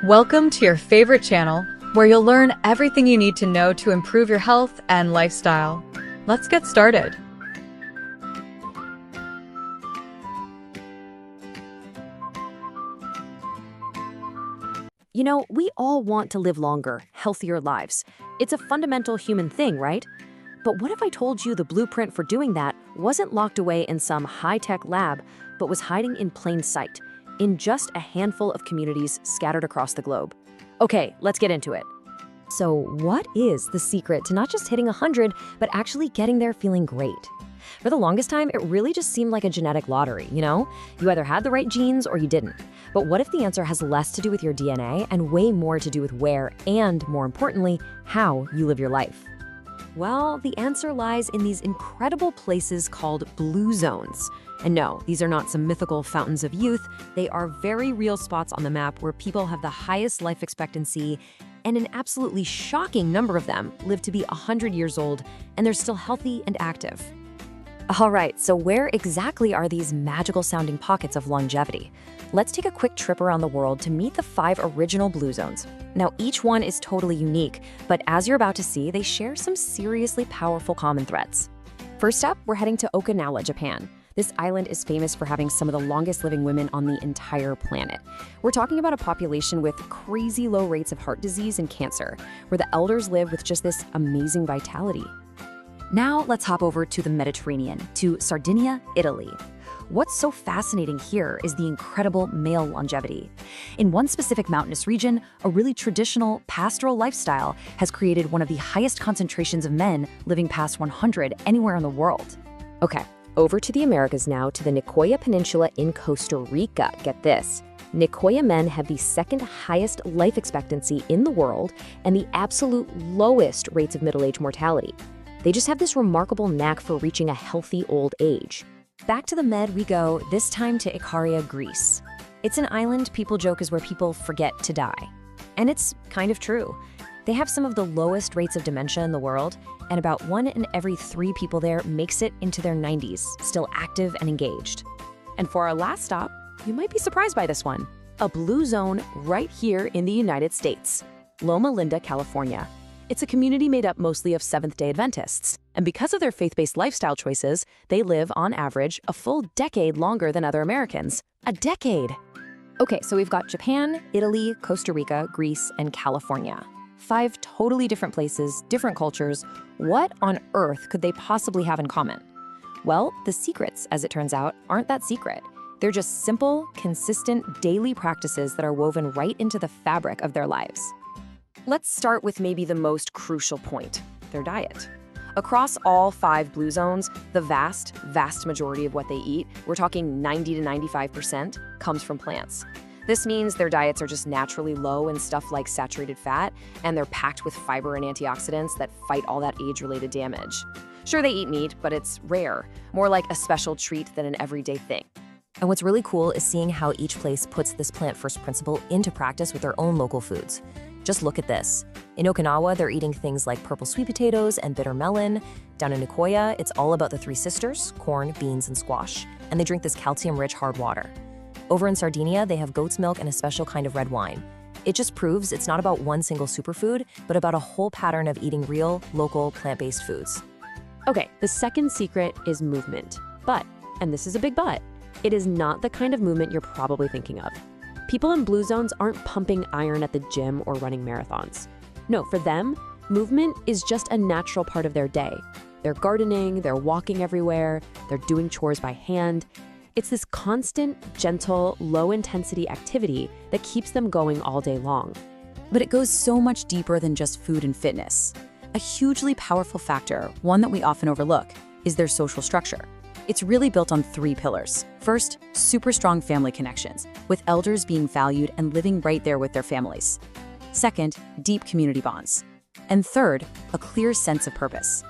Welcome to your favorite channel, where you'll learn everything you need to know to improve your health and lifestyle. Let's get started. You know, we all want to live longer, healthier lives. It's a fundamental human thing, right? But what if I told you the blueprint for doing that wasn't locked away in some high-tech lab, but was hiding in plain sight, in just a handful of communities scattered across the globe? Okay, let's get into it. So what is the secret to not just hitting 100, but actually getting there feeling great? For the longest time, it really just seemed like a genetic lottery, you know? You either had the right genes or you didn't. But what if the answer has less to do with your DNA and way more to do with where and, more importantly, how you live your life? Well, the answer lies in these incredible places called blue zones. And no, these are not some mythical fountains of youth. They are very real spots on the map where people have the highest life expectancy, and an absolutely shocking number of them live to be 100 years old, and they're still healthy and active. All right, so where exactly are these magical-sounding pockets of longevity? Let's take a quick trip around the world to meet the 5 original blue zones. Now, each one is totally unique, but as you're about to see, they share some seriously powerful common threads. First up, we're heading to Okinawa, Japan. This island is famous for having some of the longest living women on the entire planet. We're talking about a population with crazy low rates of heart disease and cancer, where the elders live with just this amazing vitality. Now let's hop over to the Mediterranean, to Sardinia, Italy. What's so fascinating here is the incredible male longevity. In one specific mountainous region, a really traditional pastoral lifestyle has created one of the highest concentrations of men living past 100 anywhere in the world. Okay, over to the Americas now, to the Nicoya Peninsula in Costa Rica. Get this. Nicoya men have the second highest life expectancy in the world and the absolute lowest rates of middle-age mortality. They just have this remarkable knack for reaching a healthy old age. Back to the Med we go, this time to Ikaria, Greece. It's an island people joke is where people forget to die. And it's kind of true. They have some of the lowest rates of dementia in the world, and about 1 in every 3 people there makes it into their 90s, still active and engaged. And for our last stop, you might be surprised by this one. A blue zone right here in the United States, Loma Linda, California. It's a community made up mostly of Seventh-day Adventists, and because of their faith-based lifestyle choices, they live, on average, a full decade longer than other Americans. A decade! Okay, so we've got Japan, Italy, Costa Rica, Greece, and California. 5 totally different places, different cultures. What on earth could they possibly have in common? Well, the secrets, as it turns out, aren't that secret. They're just simple, consistent, daily practices that are woven right into the fabric of their lives. Let's start with maybe the most crucial point, their diet. Across all 5 blue zones, the vast majority of what they eat, we're talking 90 to 95%, comes from plants. This means their diets are just naturally low in stuff like saturated fat, and they're packed with fiber and antioxidants that fight all that age-related damage. Sure, they eat meat, but it's rare, more like a special treat than an everyday thing. And what's really cool is seeing how each place puts this plant-first principle into practice with their own local foods. Just look at this. In Okinawa, they're eating things like purple sweet potatoes and bitter melon. Down in Nicoya, it's all about the 3 sisters, corn, beans, and squash. And they drink this calcium-rich hard water. Over in Sardinia, they have goat's milk and a special kind of red wine. It just proves it's not about one single superfood, but about a whole pattern of eating real, local, plant-based foods. Okay, the second secret is movement. But, and this is a big but, it is not the kind of movement you're probably thinking of. People in blue zones aren't pumping iron at the gym or running marathons. No, for them, movement is just a natural part of their day. They're gardening, they're walking everywhere, they're doing chores by hand. It's this constant, gentle, low-intensity activity that keeps them going all day long. But it goes so much deeper than just food and fitness. A hugely powerful factor, one that we often overlook, is their social structure. It's really built on 3 pillars. First, super strong family connections, with elders being valued and living right there with their families. Second, deep community bonds. And third, a clear sense of purpose.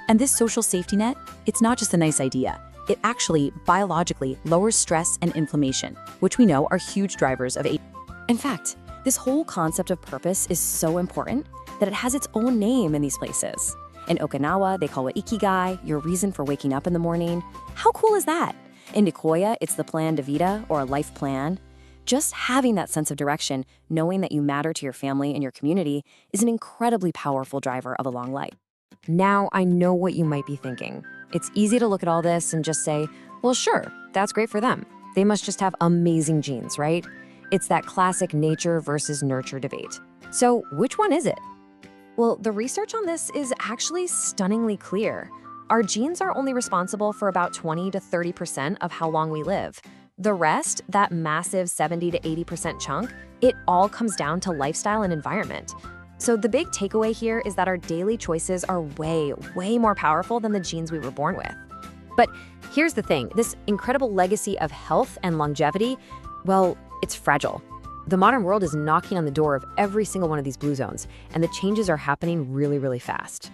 And this social safety net, it's not just a nice idea. It actually, biologically, lowers stress and inflammation, which we know are huge drivers of age. In fact, this whole concept of purpose is so important that it has its own name in these places. In Okinawa, they call it ikigai, your reason for waking up in the morning. How cool is that? In Nicoya, it's the plan de vida, or a life plan. Just having that sense of direction, knowing that you matter to your family and your community, is an incredibly powerful driver of a long life. Now, I know what you might be thinking. It's easy to look at all this and just say, well, sure, that's great for them. They must just have amazing genes, right? It's that classic nature versus nurture debate. So, which one is it? Well, the research on this is actually stunningly clear. Our genes are only responsible for about 20 to 30% of how long we live. The rest, that massive 70 to 80% chunk, it all comes down to lifestyle and environment. So the big takeaway here is that our daily choices are way, way more powerful than the genes we were born with. But here's the thing, this incredible legacy of health and longevity, well, it's fragile. The modern world is knocking on the door of every single one of these blue zones, and the changes are happening really, really fast.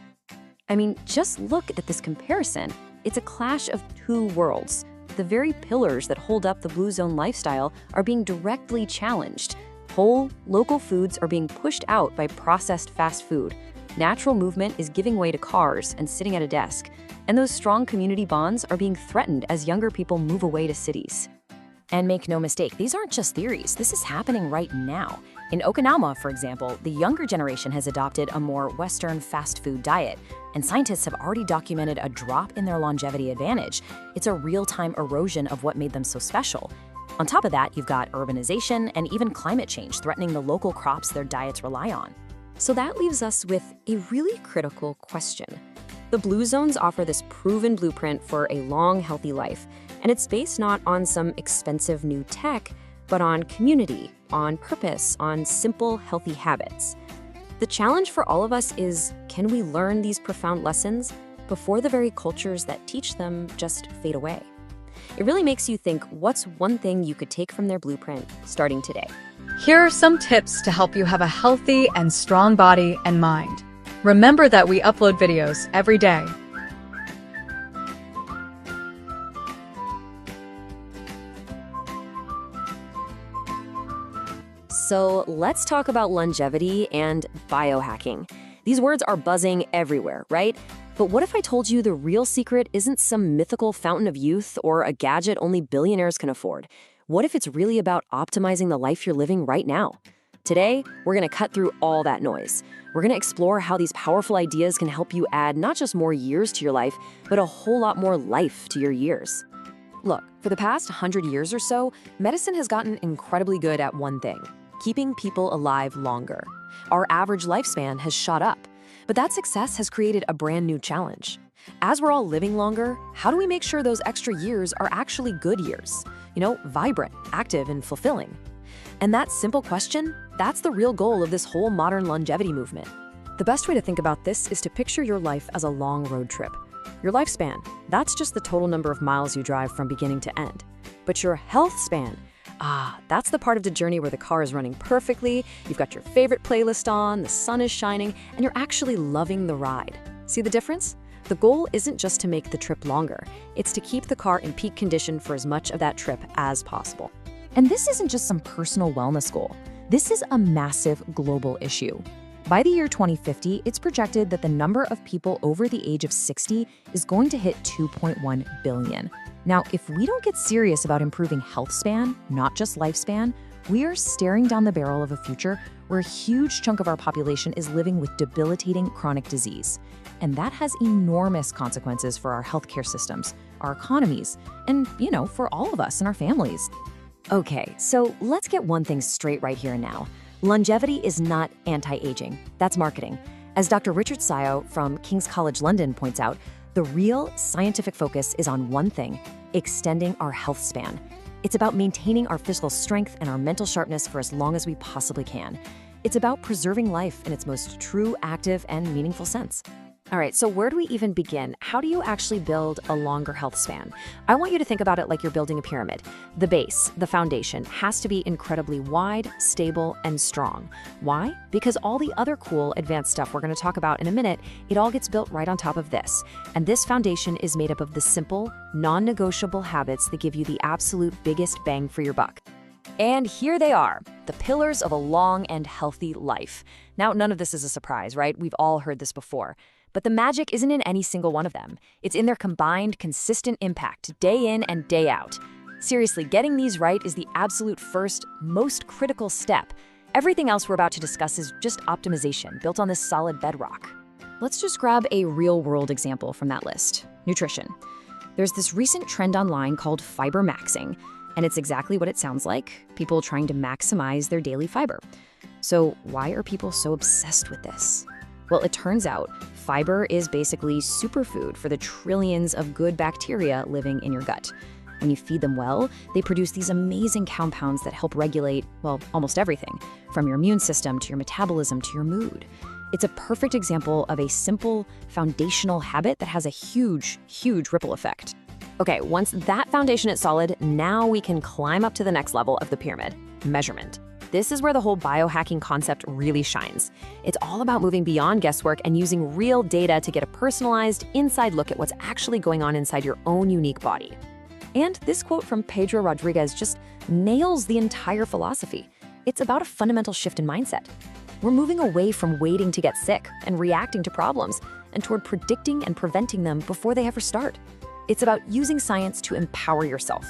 I mean, just look at this comparison. It's a clash of two worlds. The very pillars that hold up the blue zone lifestyle are being directly challenged. Whole, local foods are being pushed out by processed fast food. Natural movement is giving way to cars and sitting at a desk. And those strong community bonds are being threatened as younger people move away to cities. And make no mistake, these aren't just theories. This is happening right now. In Okinawa, for example, the younger generation has adopted a more Western fast food diet, and scientists have already documented a drop in their longevity advantage. It's a real-time erosion of what made them so special. On top of that, you've got urbanization and even climate change threatening the local crops their diets rely on. So that leaves us with a really critical question. The blue zones offer this proven blueprint for a long, healthy life, and it's based not on some expensive new tech, but on community, on purpose, on simple, healthy habits. The challenge for all of us is, can we learn these profound lessons before the very cultures that teach them just fade away? It really makes you think, what's one thing you could take from their blueprint starting today? Here are some tips to help you have a healthy and strong body and mind. Remember that we upload videos every day. So let's talk about longevity and biohacking. These words are buzzing everywhere, right? But what if I told you the real secret isn't some mythical fountain of youth or a gadget only billionaires can afford? What if it's really about optimizing the life you're living right now? Today, we're going to cut through all that noise. We're going to explore how these powerful ideas can help you add not just more years to your life, but a whole lot more life to your years. Look, for the past 100 years or so, medicine has gotten incredibly good at one thing: keeping people alive longer. Our average lifespan has shot up. But that success has created a brand new challenge. As we're all living longer, how do we make sure those extra years are actually good years? Vibrant, active, and fulfilling. And that simple question, that's the real goal of this whole modern longevity movement. The best way to think about this is to picture your life as a long road trip. Your lifespan, that's just the total number of miles you drive from beginning to end. But your health span, that's the part of the journey where the car is running perfectly, you've got your favorite playlist on, the sun is shining, and you're actually loving the ride. See the difference? The goal isn't just to make the trip longer, it's to keep the car in peak condition for as much of that trip as possible. And this isn't just some personal wellness goal. This is a massive global issue. By the year 2050, it's projected that the number of people over the age of 60 is going to hit 2.1 billion. Now, if we don't get serious about improving health span, not just lifespan, we are staring down the barrel of a future where a huge chunk of our population is living with debilitating chronic disease. And that has enormous consequences for our healthcare systems, our economies, and, for all of us and our families. Okay, so let's get one thing straight right here and now. Longevity is not anti-aging. That's marketing. As Dr. Richard Sayo from King's College London points out, the real scientific focus is on one thing: extending our health span. It's about maintaining our physical strength and our mental sharpness for as long as we possibly can. It's about preserving life in its most true, active, and meaningful sense. All right, so where do we even begin? How do you actually build a longer health span? I want you to think about it like you're building a pyramid. The base, the foundation, has to be incredibly wide, stable, and strong. Why? Because all the other cool advanced stuff we're going to talk about in a minute, it all gets built right on top of this. And this foundation is made up of the simple, non-negotiable habits that give you the absolute biggest bang for your buck. And here they are, the pillars of a long and healthy life. Now, none of this is a surprise, right? We've all heard this before. But the magic isn't in any single one of them. It's in their combined, consistent impact, day in and day out. Seriously, getting these right is the absolute first, most critical step. Everything else we're about to discuss is just optimization, built on this solid bedrock. Let's just grab a real-world example from that list: nutrition. There's this recent trend online called fiber maxing, and it's exactly what it sounds like: people trying to maximize their daily fiber. So why are people so obsessed with this? Well, it turns out fiber is basically superfood for the trillions of good bacteria living in your gut. When you feed them well, they produce these amazing compounds that help regulate, well, almost everything, from your immune system to your metabolism to your mood. It's a perfect example of a simple, foundational habit that has a huge, huge ripple effect. Okay, once that foundation is solid, now we can climb up to the next level of the pyramid: measurement. This is where the whole biohacking concept really shines. It's all about moving beyond guesswork and using real data to get a personalized, inside look at what's actually going on inside your own unique body. And this quote from Pedro Rodriguez just nails the entire philosophy. It's about a fundamental shift in mindset. We're moving away from waiting to get sick and reacting to problems, and toward predicting and preventing them before they ever start. It's about using science to empower yourself.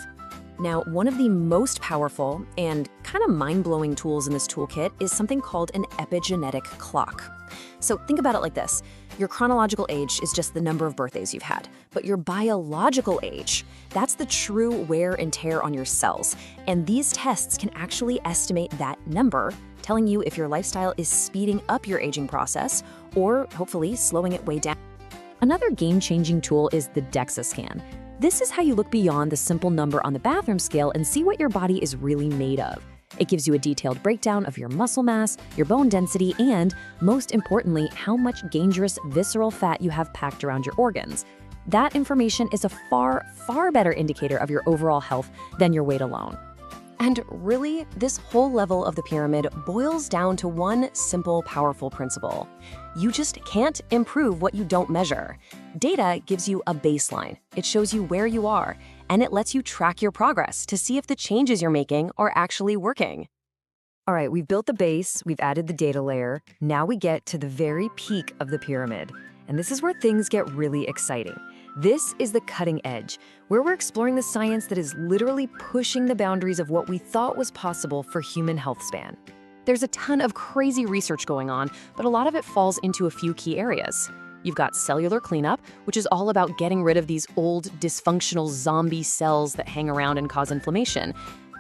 Now, one of the most powerful and kind of mind-blowing tools in this toolkit is something called an epigenetic clock. So think about it like this: your chronological age is just the number of birthdays you've had, but your biological age, that's the true wear and tear on your cells. And these tests can actually estimate that number, telling you if your lifestyle is speeding up your aging process or hopefully slowing it way down. Another game-changing tool is the DEXA scan. This is how you look beyond the simple number on the bathroom scale and see what your body is really made of. It gives you a detailed breakdown of your muscle mass, your bone density, and, most importantly, how much dangerous visceral fat you have packed around your organs. That information is a far, far better indicator of your overall health than your weight alone. And really, this whole level of the pyramid boils down to one simple, powerful principle: you just can't improve what you don't measure. Data gives you a baseline. It shows you where you are, and it lets you track your progress to see if the changes you're making are actually working. All right, we've built the base, we've added the data layer. Now we get to the very peak of the pyramid. And this is where things get really exciting. This is the cutting edge, where we're exploring the science that is literally pushing the boundaries of what we thought was possible for human health span. There's a ton of crazy research going on, but a lot of it falls into a few key areas. You've got cellular cleanup, which is all about getting rid of these old, dysfunctional zombie cells that hang around and cause inflammation.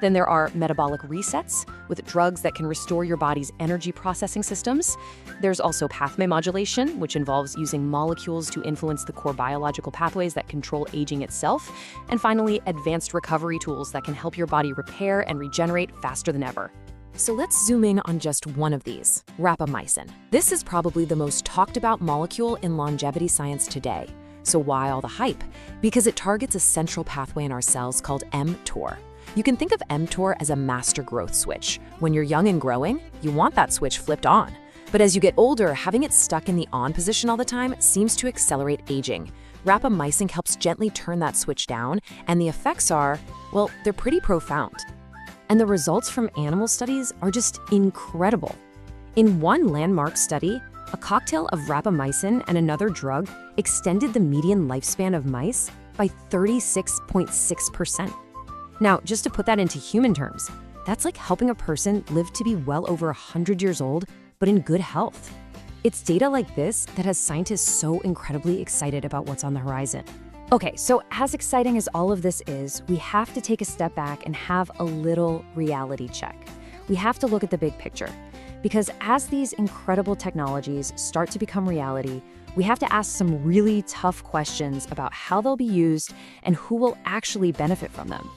Then there are metabolic resets, with drugs that can restore your body's energy processing systems. There's also pathway modulation, which involves using molecules to influence the core biological pathways that control aging itself. And finally, advanced recovery tools that can help your body repair and regenerate faster than ever. So let's zoom in on just one of these: rapamycin. This is probably the most talked about molecule in longevity science today. So why all the hype? Because it targets a central pathway in our cells called mTOR. You can think of mTOR as a master growth switch. When you're young and growing, you want that switch flipped on. But as you get older, having it stuck in the on position all the time seems to accelerate aging. Rapamycin helps gently turn that switch down, and the effects are, well, they're pretty profound. And the results from animal studies are just incredible. In one landmark study, a cocktail of rapamycin and another drug extended the median lifespan of mice by 36.6%. Now, just to put that into human terms, that's like helping a person live to be well over 100 years old, but in good health. It's data like this that has scientists so incredibly excited about what's on the horizon. Okay, so as exciting as all of this is, we have to take a step back and have a little reality check. We have to look at the big picture, because as these incredible technologies start to become reality, we have to ask some really tough questions about how they'll be used and who will actually benefit from them.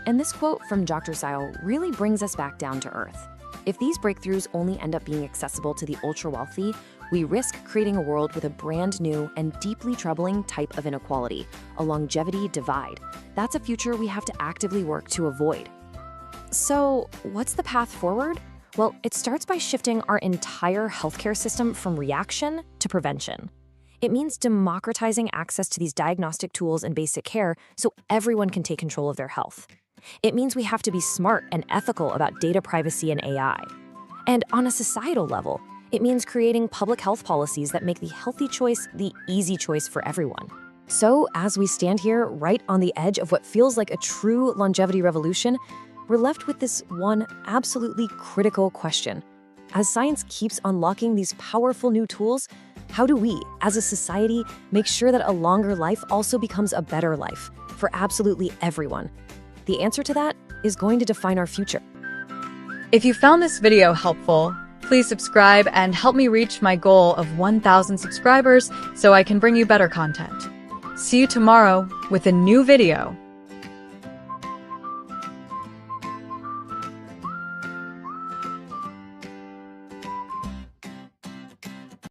And this quote from Dr. Zile really brings us back down to earth. If these breakthroughs only end up being accessible to the ultra-wealthy, we risk creating a world with a brand new and deeply troubling type of inequality, a longevity divide. That's a future we have to actively work to avoid. So, what's the path forward? Well, it starts by shifting our entire healthcare system from reaction to prevention. It means democratizing access to these diagnostic tools and basic care so everyone can take control of their health. It means we have to be smart and ethical about data privacy and AI. And on a societal level, it means creating public health policies that make the healthy choice the easy choice for everyone. So, as we stand here right on the edge of what feels like a true longevity revolution, we're left with this one absolutely critical question. As science keeps unlocking these powerful new tools, how do we, as a society, make sure that a longer life also becomes a better life for absolutely everyone? The answer to that is going to define our future. If you found this video helpful, please subscribe and help me reach my goal of 1,000 subscribers so I can bring you better content. See you tomorrow with a new video.